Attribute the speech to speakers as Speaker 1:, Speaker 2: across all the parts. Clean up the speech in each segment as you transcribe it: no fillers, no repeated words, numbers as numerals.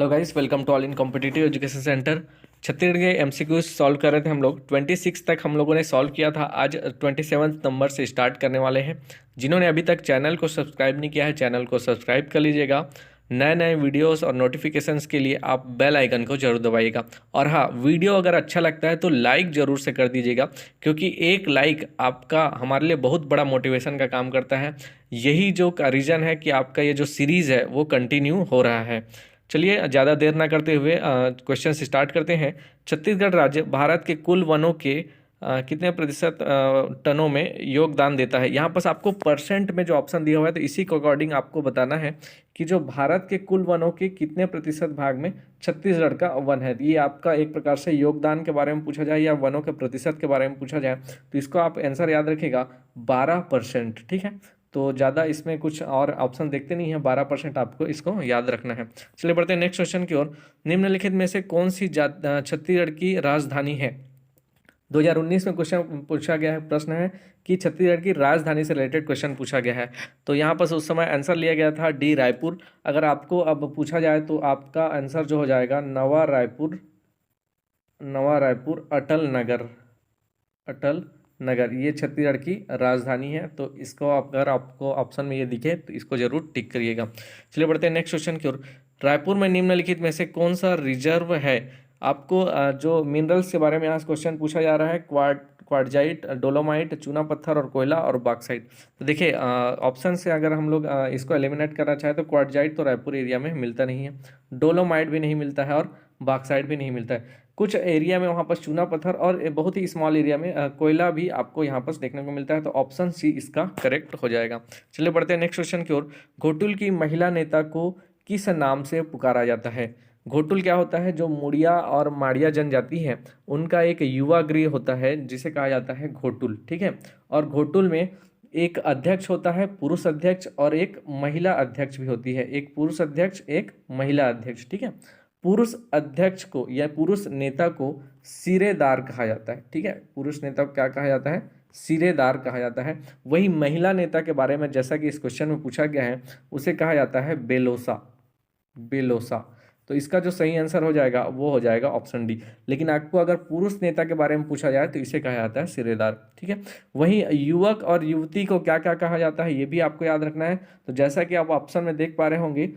Speaker 1: Hello guys, welcome to all in competitive education centre. Chhattisgarh के MCQ solve कर रहे थे हम लोग। 26 तक हम लोगों ने सॉल्व किया था। आज 27 नंबर से स्टार्ट करने वाले हैं। जिन्होंने अभी तक चैनल को सब्सक्राइब नहीं किया है, चैनल को सब्सक्राइब कर लीजिएगा। नए नए वीडियोस और नोटिफिकेशंस के लिए आप बेल आइकन को जरूर दबाइएगा। और हाँ, वीडियो अगर अच्छा लगता है तो लाइक ज़रूर से कर दीजिएगा, क्योंकि एक लाइक आपका हमारे लिए बहुत बड़ा मोटिवेशन का काम करता है। यही जो का रीज़न है कि आपका ये जो सीरीज़ है वो कंटिन्यू हो रहा है। चलिए ज़्यादा देर ना करते हुए क्वेश्चन स्टार्ट करते हैं। छत्तीसगढ़ राज्य भारत के कुल वनों के कितने प्रतिशत टनों में योगदान देता है। यहाँ पर आपको परसेंट में जो ऑप्शन दिया हुआ है, तो इसी के अकॉर्डिंग आपको बताना है कि जो भारत के कुल वनों के कितने प्रतिशत भाग में छत्तीसगढ़ का वन है। ये आपका एक प्रकार से योगदान के बारे में पूछा जाए या वनों के प्रतिशत के बारे में पूछा जाए, तो इसको आप आंसर याद रखिएगा 12%। ठीक है, तो ज़्यादा इसमें कुछ और ऑप्शन देखते नहीं है, 12% आपको इसको याद रखना है। चलिए बढ़ते हैं नेक्स्ट क्वेश्चन की ओर। निम्नलिखित में से कौन सी छत्तीसगढ़ की राजधानी है। 2019 में क्वेश्चन पूछा गया है। प्रश्न है कि छत्तीसगढ़ की राजधानी से रिलेटेड क्वेश्चन पूछा गया है। तो यहाँ पर उस समय आंसर लिया गया था डी रायपुर। अगर आपको अब पूछा जाए तो आपका आंसर जो हो जाएगा नवा रायपुर, नवा रायपुर अटल नगर, अटल नगर ये छत्तीसगढ़ की राजधानी है। तो इसको अगर आपको ऑप्शन में ये दिखे तो इसको जरूर टिक करिएगा। चलिए बढ़ते हैं नेक्स्ट क्वेश्चन की ओर। रायपुर में निम्नलिखित में से कौन सा रिजर्व है। आपको जो मिनरल्स के बारे में यहाँ क्वेश्चन पूछा जा रहा है, क्वार्टजाइट, डोलोमाइट, चूना पत्थर और कोयला और बॉक्साइट। तो देखिए ऑप्शन से अगर हम लोग इसको एलिमिनेट करना चाहें तो क्वार्टजाइट तो रायपुर एरिया में मिलता नहीं है, डोलोमाइट भी नहीं मिलता है और बॉक्साइट भी नहीं मिलता है। कुछ एरिया में वहाँ पर चूना पत्थर और बहुत ही स्मॉल एरिया में कोयला भी आपको यहाँ पर देखने को मिलता है। तो ऑप्शन सी इसका करेक्ट हो जाएगा। चलिए बढ़ते हैं नेक्स्ट क्वेश्चन की ओर। घोटुल की महिला नेता को किस नाम से पुकारा जाता है। घोटुल क्या होता है, जो मुड़िया और माड़िया जनजाति है उनका एक युवा गृह होता है जिसे कहा जाता है घोटुल। ठीक है, और घोटुल में एक अध्यक्ष होता है, पुरुष अध्यक्ष, और एक महिला अध्यक्ष भी होती है। एक पुरुष अध्यक्ष, एक महिला अध्यक्ष। ठीक है, पुरुष अध्यक्ष को या पुरुष नेता को सिरेदार कहा जाता है। ठीक है, पुरुष नेता को क्या कहा जाता है, सिरेदार कहा जाता है। वही महिला नेता के बारे में जैसा कि इस क्वेश्चन में पूछा गया है उसे कहा जाता है बेलोसा, बेलोसा। तो इसका जो सही आंसर हो जाएगा वो हो जाएगा ऑप्शन डी। लेकिन आपको अगर पुरुष नेता के बारे में पूछा जाए तो इसे कहा जाता है सिरेदार। ठीक है, वहीं युवक और युवती को क्या क्या कहा जाता है ये भी आपको याद रखना है। तो जैसा कि आप ऑप्शन में देख पा रहे होंगे,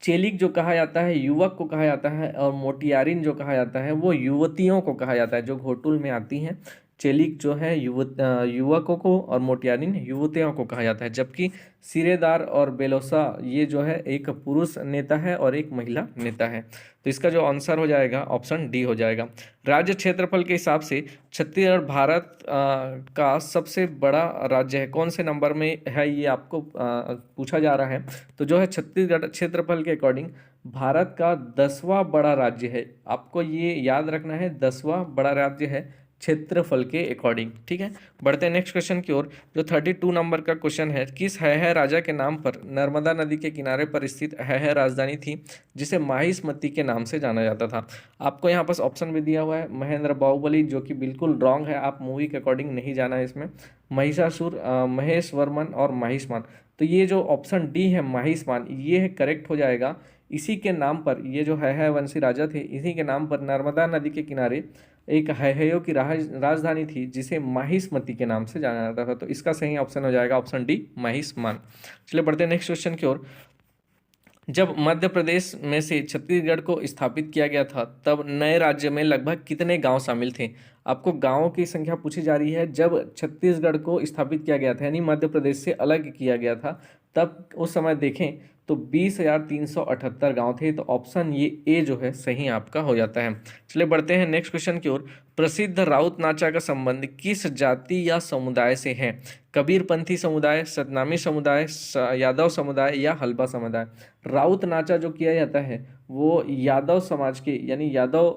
Speaker 1: चेलिक जो कहा जाता है युवक को कहा जाता है, और मोटियारिन जो कहा जाता है वो युवतियों को कहा जाता है जो घोटुल में आती हैं। चेलिक जो है युवकों को और मोटियारिन युवतियों को कहा जाता है। जबकि सिरेदार और बेलोसा ये जो है एक पुरुष नेता है और एक महिला नेता है। तो इसका जो आंसर हो जाएगा ऑप्शन डी हो जाएगा। राज्य क्षेत्रफल के हिसाब से छत्तीसगढ़ भारत का सबसे बड़ा राज्य है। कौन से नंबर में है ये आपको पूछा जा रहा है। तो जो है छत्तीसगढ़ क्षेत्रफल के अकॉर्डिंग भारत का 10वां बड़ा राज्य है। आपको ये याद रखना है, 10वां बड़ा राज्य है क्षेत्रफल के अकॉर्डिंग। ठीक है, बढ़ते हैं नेक्स्ट क्वेश्चन की ओर। जो 32 नंबर का क्वेश्चन है, किस है राजा के नाम पर नर्मदा नदी के किनारे पर स्थित है राजधानी थी जिसे माहिष्मती के नाम से जाना जाता था। आपको यहाँ पास ऑप्शन भी दिया हुआ है, महेंद्र बाहुबली जो कि बिल्कुल रॉन्ग है, आप मूवी के अकॉर्डिंग नहीं जाना है इसमें, महिषासुर, महेश वर्मन और महिष्मान। तो ये जो ऑप्शन डी है महिष्मान ये है करेक्ट हो जाएगा। इसी के नाम पर ये जो है वंशी राजा थे, इसी के नाम पर नर्मदा नदी के किनारे एक हैहयों की राजधानी थी जिसे माहिष्मती के नाम से जाना जाता था। तो इसका सही ऑप्शन हो जाएगा ऑप्शन डी महिष्मान। चलिए बढ़ते हैं नेक्स्ट क्वेश्चन की ओर। जब मध्य प्रदेश में से छत्तीसगढ़ को स्थापित किया गया था तब नए राज्य में लगभग कितने गांव शामिल थे। आपको गांवों की संख्या पूछी जा रही है। जब छत्तीसगढ़ को स्थापित किया गया था यानी मध्य प्रदेश से अलग किया गया था तब उस समय देखें तो 20,378 गांव थे। तो ऑप्शन ये ए जो है सही आपका हो जाता है। चलिए बढ़ते हैं नेक्स्ट क्वेश्चन की ओर। प्रसिद्ध राउत नाचा का संबंध किस जाति या समुदाय से है। कबीरपंथी समुदाय, सतनामी समुदाय, यादव समुदाय या हल्बा समुदाय। राउत नाचा जो किया जाता है वो यादव समाज के यानी यादव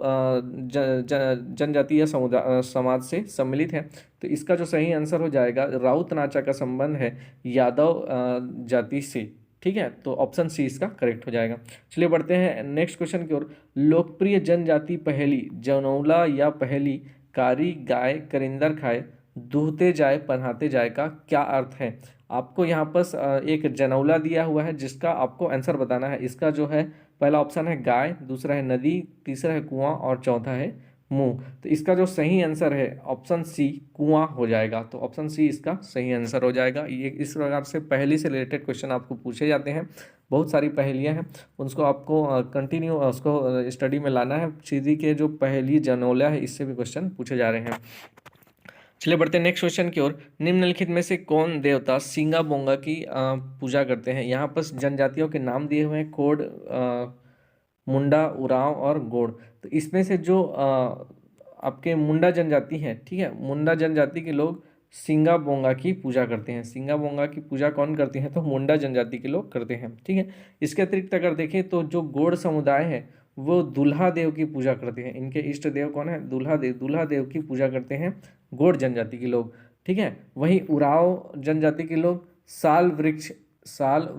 Speaker 1: जनजातीय समुदाय समाज से सम्मिलित है। तो इसका जो सही आंसर हो जाएगा राउत नाचा का संबंध है यादव जाति से। ठीक है, तो ऑप्शन सी इसका करेक्ट हो जाएगा। चलिए बढ़ते हैं नेक्स्ट क्वेश्चन की ओर। लोकप्रिय जनजाति पहेली जनौला या पहेली कारी गाय करिंदर खाए दूहते जाए पन्हाते जाए का क्या अर्थ है। आपको यहाँ पर एक जनौला दिया हुआ है जिसका आपको आंसर बताना है। इसका जो है पहला ऑप्शन है गाय, दूसरा है नदी, तीसरा है कुआं और चौथा है मुंह। तो इसका जो सही आंसर है ऑप्शन सी कुआं हो जाएगा। तो ऑप्शन सी इसका सही आंसर हो जाएगा। ये इस प्रकार से पहेली से रिलेटेड क्वेश्चन आपको पूछे जाते हैं। बहुत सारी पहेलियां हैं, उसको आपको कंटिन्यू उसको स्टडी में लाना है। सीधी के जो पहेली जनोला है इससे भी क्वेश्चन पूछे जा रहे हैं। चलिए बढ़ते हैं नेक्स्ट क्वेश्चन की ओर। निम्नलिखित में से कौन देवता सिंगा बोंगा की पूजा करते हैं? यहाँ पर जनजातियों के नाम दिए हुए हैं, कोड, मुंडा, उरांव और गोंड। तो इसमें से जो आपके मुंडा जनजाति है, ठीक है, मुंडा जनजाति के लोग सिंगा बोंगा की पूजा करते हैं। सिंगा बोंगा की पूजा कौन करते हैं? तो मुंडा जनजाति के लोग करते हैं, ठीक है। इसके अतिरिक्त अगर देखें तो जो गोंड समुदाय है वो दूल्हा देव की पूजा करते हैं। इनके इष्ट देव कौन है? दूल्हा देव। दूल्हा देव की पूजा करते हैं गोंड जनजाति के लोग, ठीक है। वहीं उरांव जनजाति के लोग साल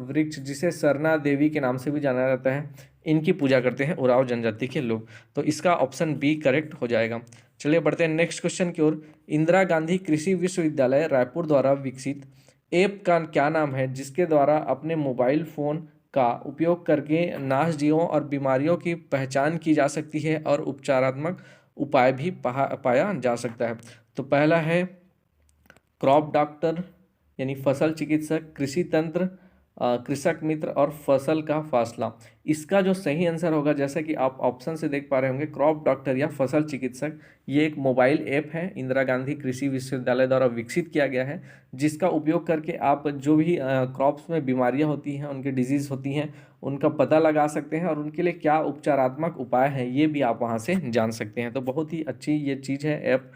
Speaker 1: वृक्ष जिसे सरना देवी के नाम से भी जाना जाता है, इनकी पूजा करते हैं उरांव जनजाति के लोग। तो इसका ऑप्शन बी करेक्ट हो जाएगा। चलिए बढ़ते हैं नेक्स्ट क्वेश्चन की ओर। इंदिरा गांधी कृषि विश्वविद्यालय रायपुर द्वारा विकसित ऐप का क्या नाम है, जिसके द्वारा अपने मोबाइल फोन का उपयोग करके नासजीवों और बीमारियों की पहचान की जा सकती है और उपचारात्मक उपाय भी पाया जा सकता है? तो पहला है क्रॉप डॉक्टर यानी फसल चिकित्सक, कृषि तंत्र, कृषक मित्र और फसल का फासला। इसका जो सही आंसर होगा, जैसा कि आप ऑप्शन से देख पा रहे होंगे, क्रॉप डॉक्टर या फसल चिकित्सक, ये एक मोबाइल ऐप है, इंदिरा गांधी कृषि विश्वविद्यालय द्वारा विकसित किया गया है, जिसका उपयोग करके आप जो भी क्रॉप्स में बीमारियां होती हैं, उनकी डिजीज़ होती हैं, उनका पता लगा सकते हैं और उनके लिए क्या उपचारात्मक उपाय हैं ये भी आप वहाँ से जान सकते हैं। तो बहुत ही अच्छी ये चीज़ है, ऐप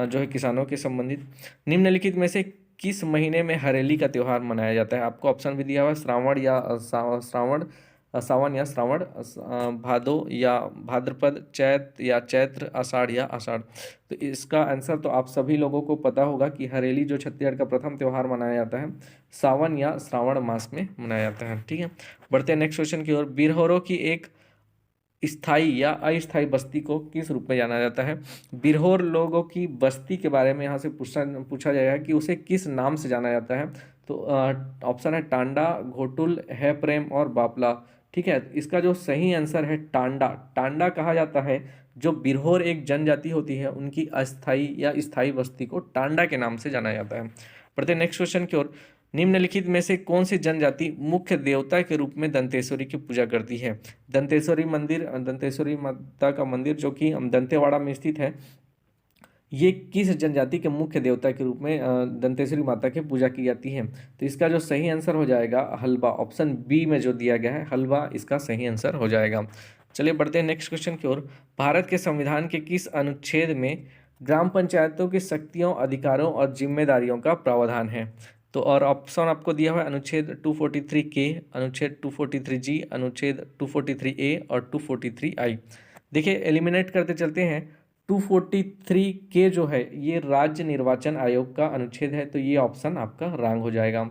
Speaker 1: जो है किसानों के संबंधित। निम्नलिखित में से किस महीने में हरेली का त्यौहार मनाया जाता है? आपको ऑप्शन भी दिया हुआ है, सावन या श्रावण, भादो या भाद्रपद, चैत्र, आषाढ़ या आषाढ़। तो इसका आंसर तो आप सभी लोगों को पता होगा कि हरेली जो छत्तीसगढ़ का प्रथम त्यौहार मनाया जाता है सावन या श्रावण मास में मनाया जाता है, ठीक है। बढ़ते हैं नेक्स्ट क्वेश्चन की ओर। बिरहोरों की एक स्थायी या अस्थायी बस्ती को किस रूप में जाना जाता है? बिरहोर लोगों की बस्ती के बारे में यहाँ से पूछा जाएगा कि उसे किस नाम से जाना जाता है। तो ऑप्शन है टांडा, घोटुल, है प्रेम और बापला, ठीक है। इसका जो सही आंसर है टांडा। टांडा कहा जाता है जो बिरहोर एक जनजाति होती है, उनकी अस्थायी या स्थायी बस्ती को टांडा के नाम से जाना जाता है। बढ़ते नेक्स्ट क्वेश्चन की ओर। निम्नलिखित में से कौन सी जनजाति मुख्य देवता के रूप में दंतेश्वरी की पूजा करती है? दंतेश्वरी माता का मंदिर जो कि दंतेवाड़ा में स्थित है, ये किस जनजाति के मुख्य देवता के रूप में दंतेश्वरी माता की पूजा की जाती है? तो इसका जो सही आंसर हो जाएगा हलबा। ऑप्शन बी में जो दिया गया है हलबा, इसका सही आंसर हो जाएगा। चलिए बढ़ते हैं नेक्स्ट क्वेश्चन की ओर। भारत के संविधान के किस अनुच्छेद में ग्राम पंचायतों की शक्तियों, अधिकारों और जिम्मेदारियों का प्रावधान है? तो और ऑप्शन आपको दिया हुआ है अनुच्छेद 243 के, अनुच्छेद 243 जी, अनुच्छेद 243 ए और 243 आई। देखिए एलिमिनेट करते चलते हैं। 243 के जो है ये राज्य निर्वाचन आयोग का अनुच्छेद है, तो ये ऑप्शन आपका रॉन्ग हो जाएगा।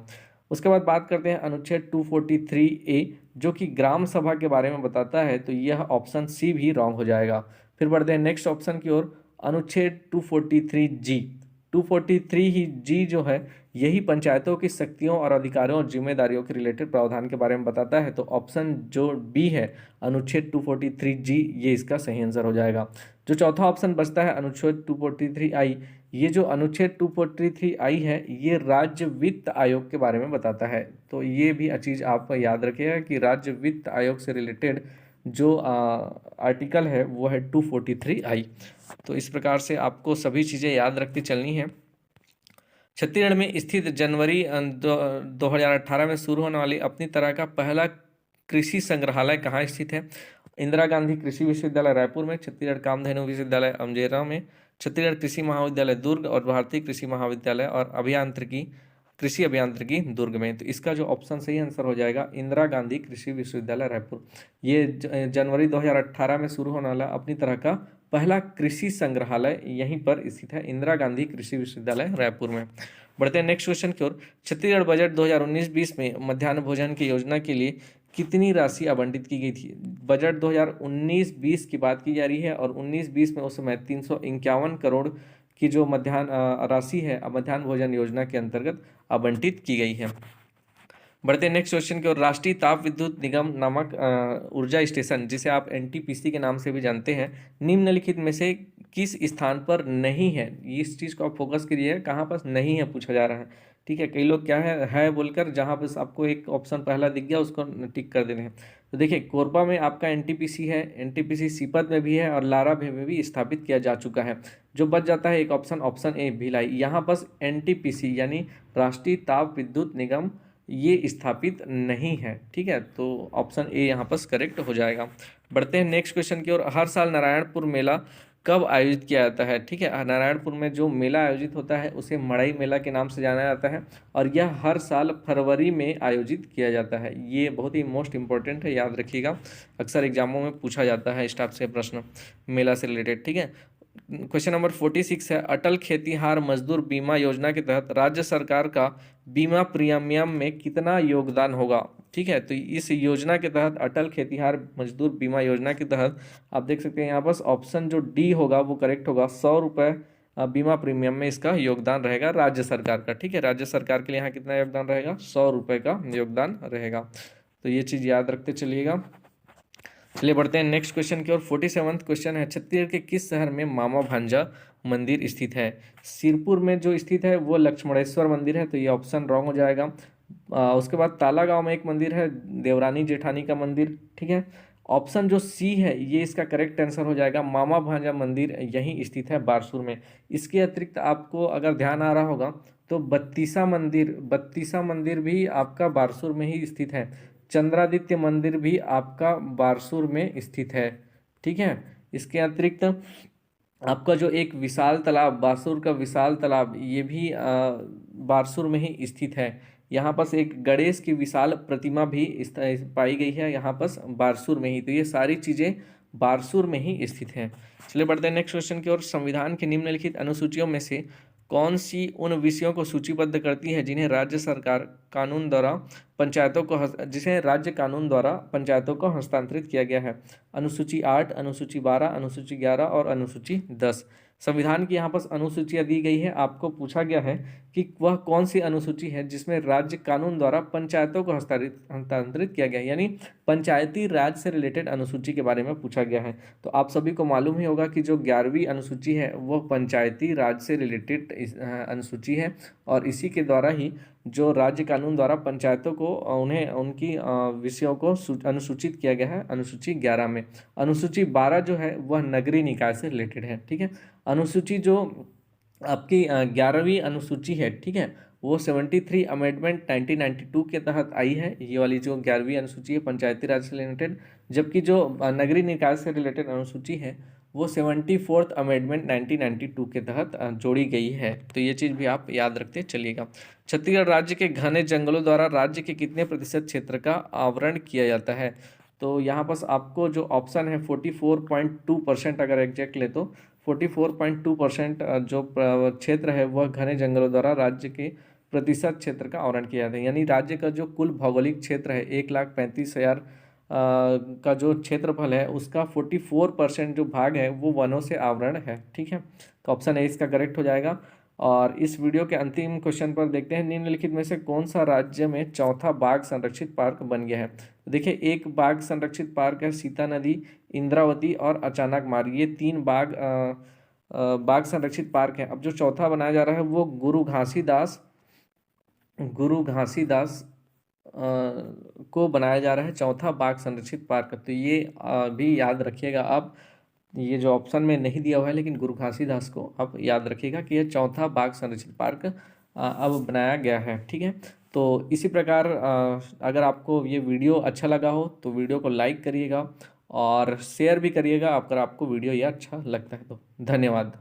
Speaker 1: उसके बाद बात करते हैं अनुच्छेद 243 ए जो कि ग्राम सभा के बारे में बताता है, तो यह ऑप्शन सी भी रॉन्ग हो जाएगा। फिर बढ़ते हैं नेक्स्ट ऑप्शन की ओर। अनुच्छेद 243 जी, 243 ही जी जो है यही पंचायतों की शक्तियों और अधिकारों और जिम्मेदारियों के रिलेटेड प्रावधान के बारे में बताता है। तो ऑप्शन जो बी है अनुच्छेद 243 जी, ये इसका सही आंसर हो जाएगा। जो चौथा ऑप्शन बचता है अनुच्छेद 243 आई, ये जो अनुच्छेद 243 आई है ये राज्य वित्त आयोग के बारे में बताता है। तो ये भी चीज़ आप याद रखिएगा कि राज्य वित्त आयोग से रिलेटेड जो आर्टिकल है वो है 243 आई। तो इस प्रकार से आपको सभी चीज़ें याद रखती चलनी है। छत्तीसगढ़ में स्थित जनवरी 2018 में शुरू होने वाली अपनी तरह का पहला कृषि संग्रहालय कहाँ स्थित है? इंदिरा गांधी कृषि विश्वविद्यालय रायपुर में, छत्तीसगढ़ कामधेनु विश्वविद्यालय अमजेरा में, छत्तीसगढ़ कृषि महाविद्यालय दुर्ग और भारतीय कृषि महाविद्यालय और कृषि अभियांत्रिकी दुर्ग में। तो इसका जो ऑप्शन सही आंसर हो जाएगा इंदिरा गांधी कृषि विश्वविद्यालय रायपुर। ये जनवरी 2018 में शुरू होने वाला अपनी तरह का पहला कृषि संग्रहालय यहीं पर स्थित है, इंदिरा गांधी कृषि विश्वविद्यालय रायपुर में। बढ़ते हैं नेक्स्ट क्वेश्चन की ओर। छत्तीसगढ़ बजट 2019-20 में मध्याह्न भोजन की योजना के लिए कितनी राशि आवंटित की गई थी? बजट 2019-20 की बात की जा रही है और 19-20 में उस समय 351 करोड़ की जो मध्याह्न राशि है मध्याह्न भोजन योजना के अंतर्गत आवंटित की गई है। बढ़ते हैं नेक्स्ट क्वेश्चन की ओर। राष्ट्रीय ताप विद्युत निगम नामक ऊर्जा स्टेशन, जिसे आप एनटीपीसी के नाम से भी जानते हैं, निम्नलिखित में से किस स्थान पर नहीं है? इस चीज़ को आप फोकस करिए, कहाँ पर नहीं है पूछा जा रहा है। ठीक है, कई लोग क्या है बोलकर जहाँ पर आपको एक ऑप्शन पहला दिख गया उसको टिक कर देते हैं। तो देखिए, कोरबा में आपका एनटीपीसी है, एनटीपीसी सीपत में भी है और लारा में भी स्थापित किया जा चुका है। जो बच जाता है एक ऑप्शन, ऑप्शन ए भिलाई। यहाँ पर एनटीपीसी यानी राष्ट्रीय ताप विद्युत निगम ये स्थापित नहीं है। ठीक है, तो ऑप्शन ए यहाँ पर करेक्ट हो जाएगा। बढ़ते हैं नेक्स्ट क्वेश्चन की ओर। हर साल नारायणपुर मेला कब आयोजित किया जाता है? ठीक है, नारायणपुर में जो मेला आयोजित होता है उसे मड़ई मेला के नाम से जाना जाता है और यह हर साल फरवरी में आयोजित किया जाता है। ये बहुत ही मोस्ट इंपॉर्टेंट है, याद रखिएगा, अक्सर एग्जामों में पूछा जाता है इस टाइप से प्रश्न मेला से रिलेटेड। ठीक है, क्वेश्चन नंबर 46 है, अटल खेतिहार मजदूर बीमा योजना के तहत राज्य सरकार का बीमा प्रीमियम में कितना योगदान होगा? ठीक है, तो इस योजना के तहत, अटल खेतिहार मजदूर बीमा योजना के तहत आप देख सकते हैं यहाँ पर ऑप्शन जो डी होगा वो करेक्ट होगा। 100 रुपये बीमा प्रीमियम में इसका योगदान रहेगा राज्य सरकार का। ठीक है, राज्य सरकार के लिए यहाँ कितना योगदान रहेगा? 100 रुपये का योगदान रहेगा। तो ये चीज़ याद रखते चलिएगा। चलिए बढ़ते हैं नेक्स्ट क्वेश्चन की ओर। 47वां क्वेश्चन है, छत्तीसगढ़ के किस शहर में मामा भांजा मंदिर स्थित है? सिरपुर में जो स्थित है वो लक्ष्मणेश्वर मंदिर है, तो ये ऑप्शन रॉन्ग हो जाएगा। उसके बाद ताला गांव में एक मंदिर है, देवरानी जेठानी का मंदिर। ठीक है, ऑप्शन जो सी है ये इसका करेक्ट आंसर हो जाएगा। मामा भांजा मंदिर यहीं स्थित है बारसूर में। इसके अतिरिक्त आपको अगर ध्यान आ रहा होगा तो बत्तीसा मंदिर भी आपका बारसूर में ही स्थित है। चंद्रादित्य मंदिर भी आपका बारसूर में स्थित है। ठीक है, इसके अतिरिक्त आपका जो एक विशाल तालाब, बारसूर का विशाल तालाब, ये भी बारसूर में ही स्थित है। यहाँ पर एक गणेश की विशाल प्रतिमा भी पाई गई है यहाँ पर बारसूर में ही। तो ये सारी चीज़ें बारसूर में ही स्थित हैं। चलिए बढ़ते हैं नेक्स्ट क्वेश्चन की ओर। संविधान की निम्नलिखित अनुसूचियों में से कौन सी उन विषयों को सूचीबद्ध करती है जिन्हें राज्य कानून द्वारा पंचायतों को हस्तांतरित किया गया है? अनुसूची 8, अनुसूची 12, अनुसूची 11 और अनुसूची 10। संविधान की यहाँ पर अनुसूचियाँ दी गई है। आपको पूछा गया है कि वह कौन सी अनुसूची है जिसमें राज्य कानून द्वारा पंचायतों को हस्तांतरित किया गया है, यानी पंचायती राज से रिलेटेड अनुसूची के बारे में पूछा गया है। तो आप सभी को मालूम ही होगा कि जो 11वीं अनुसूची है वह पंचायती राज से रिलेटेड अनुसूची है और इसी के द्वारा ही जो राज्य कानून द्वारा पंचायतों को उन्हें उनकी विषयों को अनुसूचित किया गया है अनुसूची 11 में। अनुसूची 12 जो है वह नगरीय निकाय से रिलेटेड है। ठीक है, अनुसूची जो आपकी 11वीं अनुसूची है, ठीक है, वो 73 अमेंडमेंट 1992 के तहत आई है। ये वाली जो 11वीं अनुसूची है पंचायती राज से रिलेटेड, जबकि जो नगरीय निकाय से रिलेटेड अनुसूची है वो 74th अमेंडमेंट 1992 के तहत जोड़ी गई है। तो ये चीज़ भी आप याद रखते चलिएगा। छत्तीसगढ़ राज्य के घने जंगलों द्वारा राज्य के कितने प्रतिशत क्षेत्र का आवरण किया जाता है? तो यहाँ पर आपको जो ऑप्शन है 44.2%, अगर एग्जैक्ट ले तो 44.2% जो क्षेत्र है वह घने जंगलों द्वारा राज्य के प्रतिशत क्षेत्र का आवरण किया जाता है। यानी राज्य का जो कुल भौगोलिक क्षेत्र है 1,35,000 का जो क्षेत्रफल है उसका 44% जो भाग है वो वनों से आवरण है। ठीक है, तो ऑप्शन ए इसका करेक्ट हो जाएगा। और इस वीडियो के अंतिम क्वेश्चन पर देखते हैं, निम्नलिखित में से कौन सा राज्य में चौथा बाघ संरक्षित पार्क बन गया है? तो देखिए, एक बाघ संरक्षित पार्क है सीता नदी, इंद्रावती और अचानक मार्ग, ये 3 बाघ संरक्षित पार्क हैं। अब जो चौथा बनाया जा रहा है वो गुरु घासीदास को बनाया जा रहा है चौथा बाघ संरक्षित पार्क। तो ये भी याद रखिएगा आप, ये जो ऑप्शन में नहीं दिया हुआ है लेकिन गुरु घासीदास को आप याद रखिएगा कि यह चौथा बाघ संरक्षित पार्क अब बनाया गया है। ठीक है, तो इसी प्रकार अगर आपको ये वीडियो अच्छा लगा हो तो वीडियो को लाइक करिएगा और शेयर भी करिएगा अगर आपको वीडियो ये अच्छा लगता है तो। धन्यवाद।